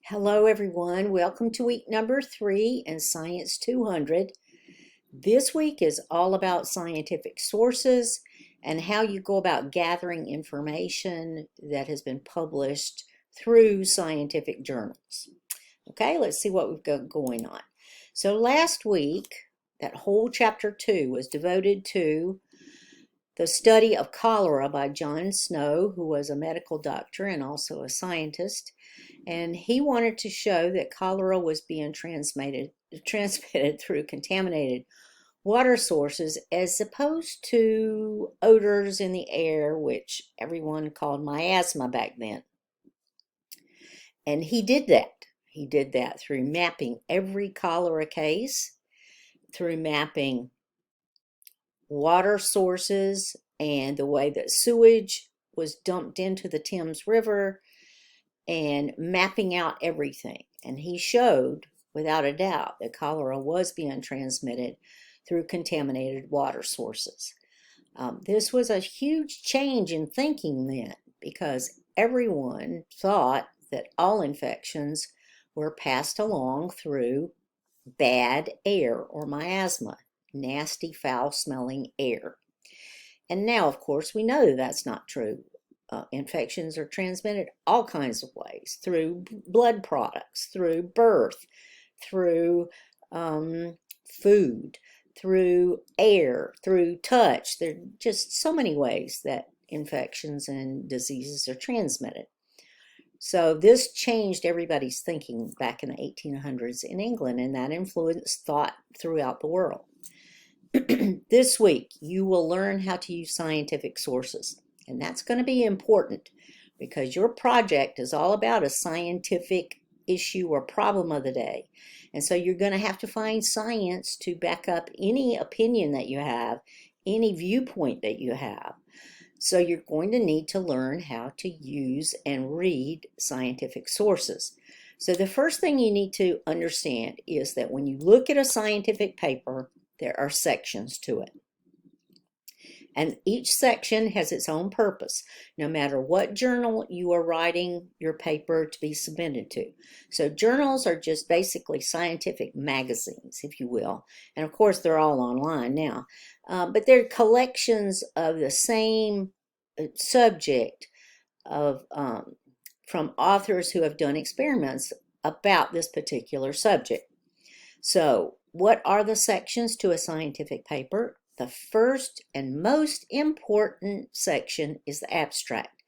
Hello everyone, welcome to week number 3 in Science 200. This week is all about scientific sources and how you go about gathering information that has been published through scientific journals. Okay, let's see what we've got going on. So last week, that whole chapter 2 was devoted to the study of cholera by John Snow, who was a medical doctor and also a scientist. And he wanted to show that cholera was being transmitted through contaminated water sources as opposed to odors in the air, which everyone called miasma back then. And he did that. He did that through mapping every cholera case, through mapping water sources and the way that sewage was dumped into the Thames River, and mapping out everything. And he showed, without a doubt, that cholera was being transmitted through contaminated water sources. This was a huge change in thinking then, because everyone thought that all infections were passed along through bad air or miasma, nasty, foul-smelling air. And now, of course, we know that that's not true. Infections are transmitted all kinds of ways, through blood products, through birth, through food, through air, through touch. There are just so many ways that infections and diseases are transmitted. So this changed everybody's thinking back in the 1800s in England, and that influenced thought throughout the world. This week, you will learn how to use scientific sources. And that's going to be important because your project is all about a scientific issue or problem of the day. And so you're going to have to find science to back up any opinion that you have, any viewpoint that you have. So you're going to need to learn how to use and read scientific sources. So the first thing you need to understand is that when you look at a scientific paper, there are sections to it. And each section has its own purpose, no matter what journal you are writing your paper to be submitted to. So journals are just basically scientific magazines, if you will. And of course, they're all online now. But they're collections of the same subject from authors who have done experiments about this particular subject. So what are the sections to a scientific paper? The first and most important section is the abstract,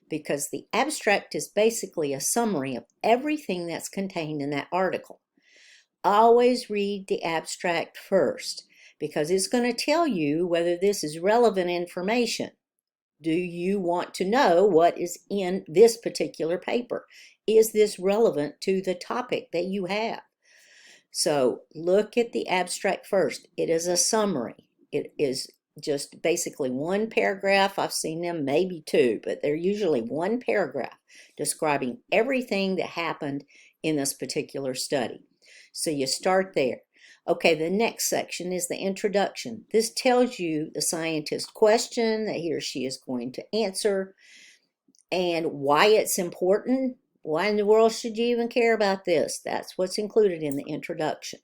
because the abstract is basically a summary of everything that's contained in that article. Always read the abstract first, because it's going to tell you whether this is relevant information. Do you want to know what is in this particular paper? Is this relevant to the topic that you have? So look at the abstract first. It is a summary. It is just basically one paragraph. I've seen them maybe two, but they're usually one paragraph describing everything that happened in this particular study. So you start there. Okay, the next section is the introduction. This tells you the scientist's question that he or she is going to answer and why it's important. Why in the world should you even care about this? That's what's included in the introduction.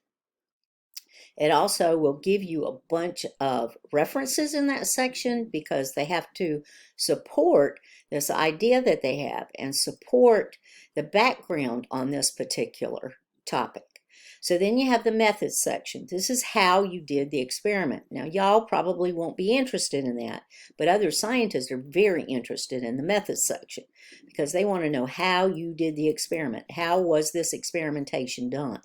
It also will give you a bunch of references in that section because they have to support this idea that they have and support the background on this particular topic. So then you have the methods section. This is how you did the experiment. Now, y'all probably won't be interested in that, but other scientists are very interested in the methods section because they want to know how you did the experiment. How was this experimentation done?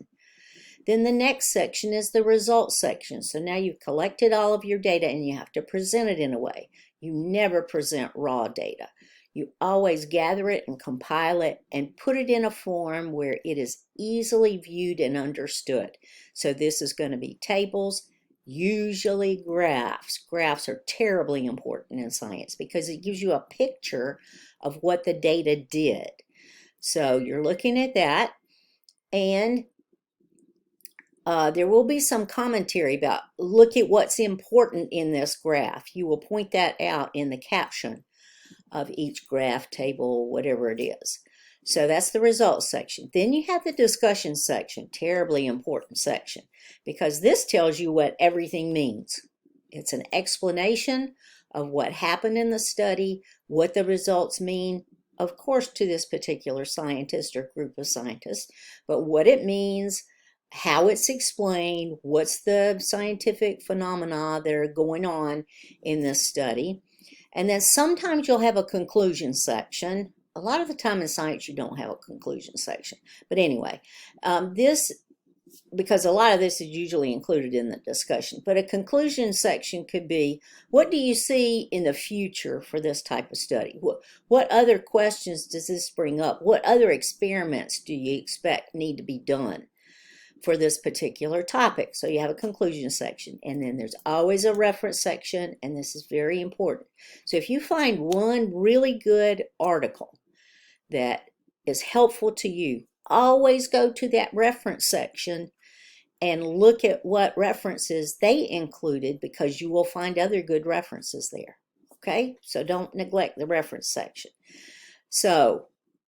Then the next section is the results section. So now you've collected all of your data and you have to present it in a way. You never present raw data. You always gather it and compile it and put it in a form where it is easily viewed and understood. So this is going to be tables, usually graphs. Graphs are terribly important in science because it gives you a picture of what the data did. So you're looking at that, and there will be some commentary about, look at what's important in this graph. You will point that out in the caption of each graph, table, whatever it is. So that's the results section. Then you have the discussion section, terribly important section, because this tells you what everything means. It's an explanation of what happened in the study, what the results mean, of course, to this particular scientist or group of scientists, but what it means, how it's explained, what's the scientific phenomena that are going on in this study. And then sometimes you'll have a conclusion section. A lot of the time in science, you don't have a conclusion section. But anyway, because a lot of this is usually included in the discussion, but a conclusion section could be, what do you see in the future for this type of study? What other questions does this bring up? What other experiments do you expect need to be done for this particular topic? So you have a conclusion section, and then there's always a reference section, and this is very important. So if you find one really good article that is helpful to you, always go to that reference section and look at what references they included, because you will find other good references there. Okay, so don't neglect the reference section. So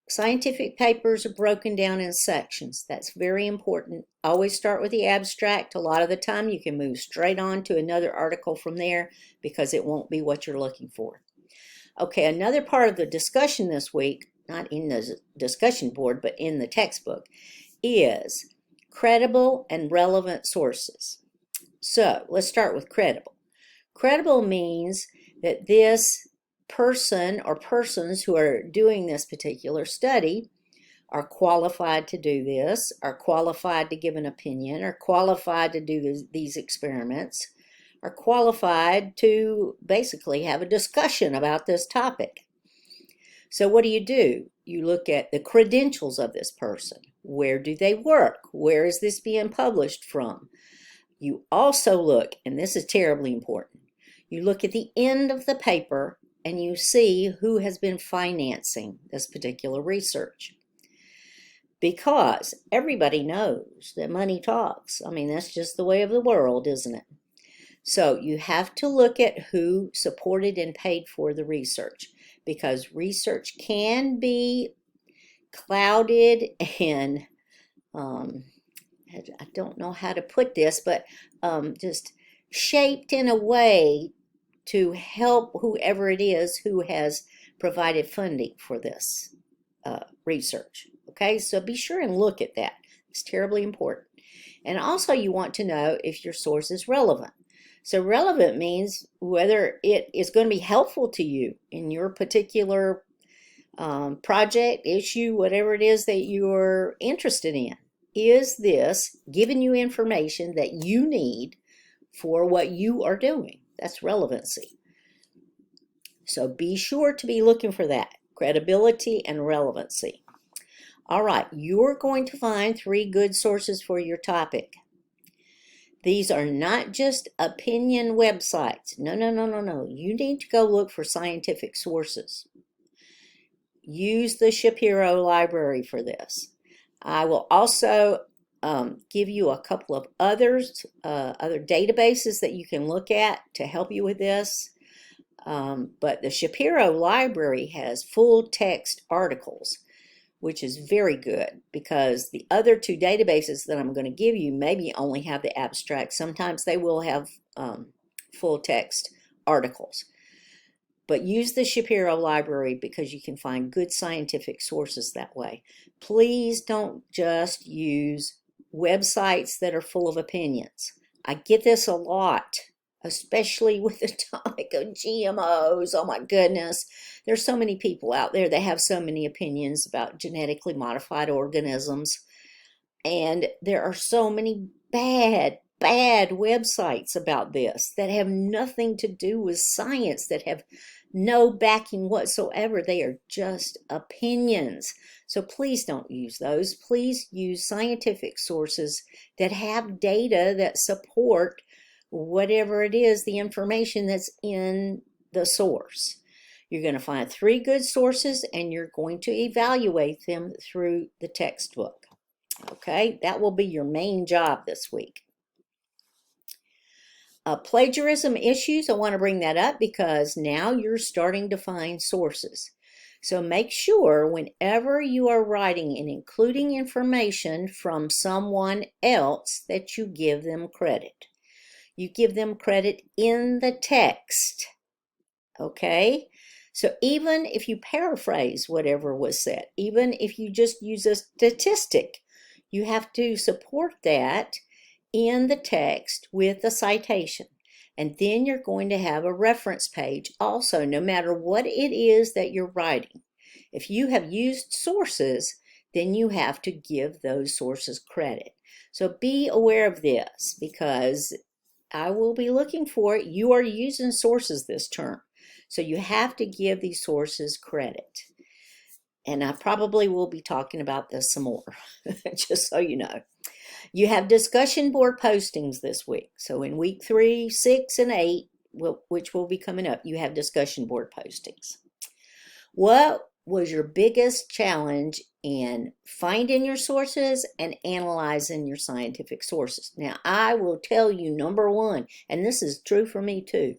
scientific papers are broken down in sections. That's very important. Always start with the abstract. A lot of the time you can move straight on to another article from there because it won't be what you're looking for. Okay, another part of the discussion this week, not in the discussion board, but in the textbook, is credible and relevant sources. So let's start with credible. Credible means that this person or persons who are doing this particular study are qualified to do this, are qualified to give an opinion, are qualified to do these experiments, are qualified to basically have a discussion about this topic. So what do? You look at the credentials of this person. Where do they work? Where is this being published from? You also look, and this is terribly important, you look at the end of the paper and you see who has been financing this particular research. Because everybody knows that money talks. I mean, that's just the way of the world, isn't it? So you have to look at who supported and paid for the research, because research can be clouded and I don't know how to put this, but just shaped in a way to help whoever it is who has provided funding for this research. Okay, so be sure and look at that. It's terribly important. And also you want to know if your source is relevant. So relevant means whether it is going to be helpful to you in your particular project, issue, whatever it is that you're interested in. Is this giving you information that you need for what you are doing? That's relevancy. So be sure to be looking for that, credibility and relevancy. All right, you're going to find 3 good sources for your topic. These are not just opinion websites. No. You need to go look for scientific sources. Use the Shapiro library for this. I will also give you a couple of other databases that you can look at to help you with this. But the Shapiro library has full text articles, which is very good, because the other 2 databases that I'm going to give you maybe only have the abstract. Sometimes they will have full text articles. But use the Shapiro library because you can find good scientific sources that way. Please don't just use websites that are full of opinions. I get this a lot, especially with the topic of GMOs. Oh my goodness. There's so many people out there that have so many opinions about genetically modified organisms. And there are so many bad websites about this that have nothing to do with science, that have no backing whatsoever. They are just opinions. So please don't use those. Please use scientific sources that have data that support whatever it is, the information that's in the source. You're going to find 3 good sources and you're going to evaluate them through the textbook. Okay, that will be your main job this week. Plagiarism issues, I want to bring that up because now you're starting to find sources. So make sure whenever you are writing and including information from someone else that you give them credit. You give them credit in the text, okay? So even if you paraphrase whatever was said, even if you just use a statistic, you have to support that in the text with a citation. And then you're going to have a reference page also, no matter what it is that you're writing. If you have used sources, then you have to give those sources credit. So be aware of this, because I will be looking for it. You are using sources this term, so you have to give these sources credit. And I probably will be talking about this some more, just so you know. You have discussion board postings this week. So in week 3, 6, and 8, which will be coming up, you have discussion board postings. What was your biggest challenge in finding your sources and analyzing your scientific sources? Now, I will tell you, number one, and this is true for me too,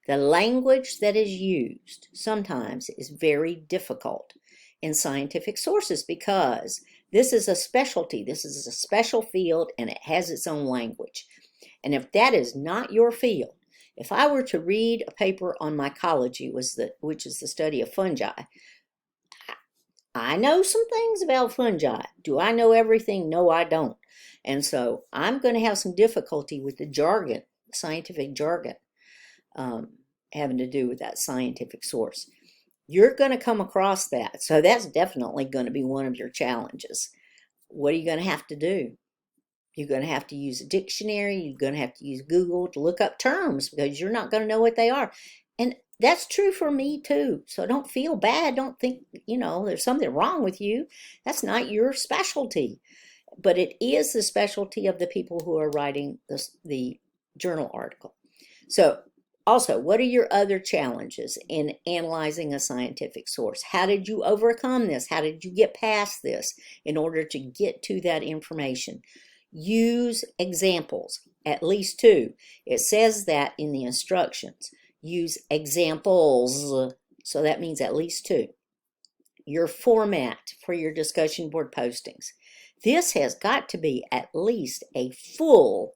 the language that is used sometimes is very difficult in scientific sources, because this is a specialty, this is a special field, and it has its own language. And if that is not your field, if I were to read a paper on mycology, which is the study of fungi, I know some things about fungi. Do I know everything? No, I don't. And so I'm going to have some difficulty with the jargon, scientific jargon, having to do with that scientific source. You're going to come across that. So that's definitely going to be one of your challenges. What are you going to have to do? You're going to have to use a dictionary. You're going to have to use Google to look up terms, because you're not going to know what they are. And that's true for me too. So don't feel bad. Don't think, there's something wrong with you. That's not your specialty. But it is the specialty of the people who are writing the journal article. So also, what are your other challenges in analyzing a scientific source? How did you overcome this? How did you get past this in order to get to that information? Use examples, at least 2. It says that in the instructions. Use examples, so that means at least 2. Your format for your discussion board postings. This has got to be at least a full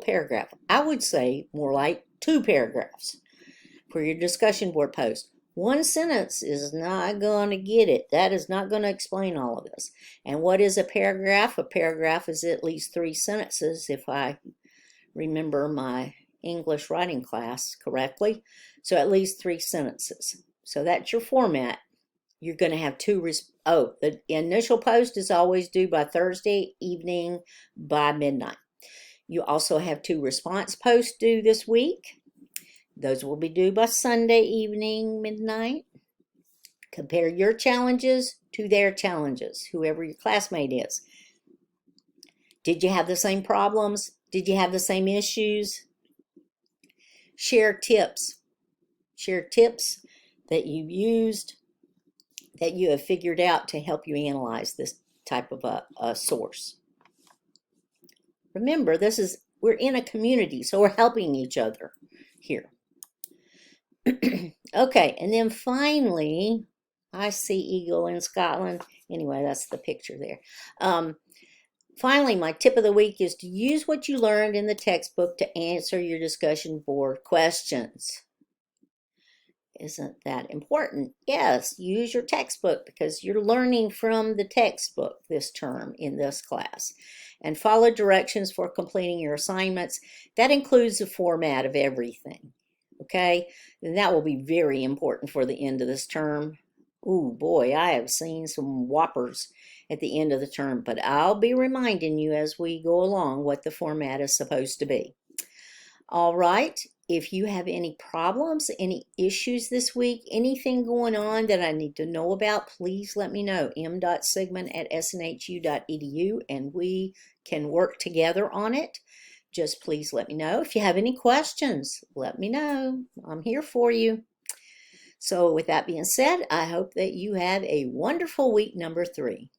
paragraph. I would say more like 2 paragraphs for your discussion board post. 1 sentence is not going to get it. That is not going to explain all of this. And what is a paragraph? A paragraph is at least 3 sentences, if I remember my English writing class correctly. So at least 3 sentences. So that's your format. You're going to have 2. The initial post is always due by Thursday evening by midnight. You also have 2 response posts due this week. Those will be due by Sunday evening, midnight. Compare your challenges to their challenges, whoever your classmate is. Did you have the same problems? Did you have the same issues? Share tips. Share tips that you've used, that you have figured out to help you analyze this type of a source. Remember, we're in a community, so we're helping each other here. Okay, and then finally, I see eagle in Scotland. Anyway, that's the picture there. Finally, my tip of the week is to use what you learned in the textbook to answer your discussion board questions. Isn't that important? Yes, use your textbook, because you're learning from the textbook this term in this class. And follow directions for completing your assignments. That includes the format of everything. Okay, and that will be very important for the end of this term. Ooh, boy, I have seen some whoppers at the end of the term, but I'll be reminding you as we go along what the format is supposed to be. All right, if you have any problems, any issues this week, anything going on that I need to know about, please let me know. m.sigmon@snhu.edu, and we can work together on it. Just please let me know. If you have any questions, let me know. I'm here for you. So with that being said, I hope that you have a wonderful week number 3.